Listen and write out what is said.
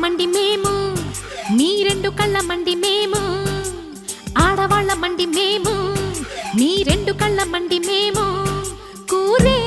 మండి మేము, మీ రెండు కళ్ళ మండి మేము. ఆడవాళ్ళ మండి మేము, మీ రెండు కళ్ళ మండి మేము. కూరే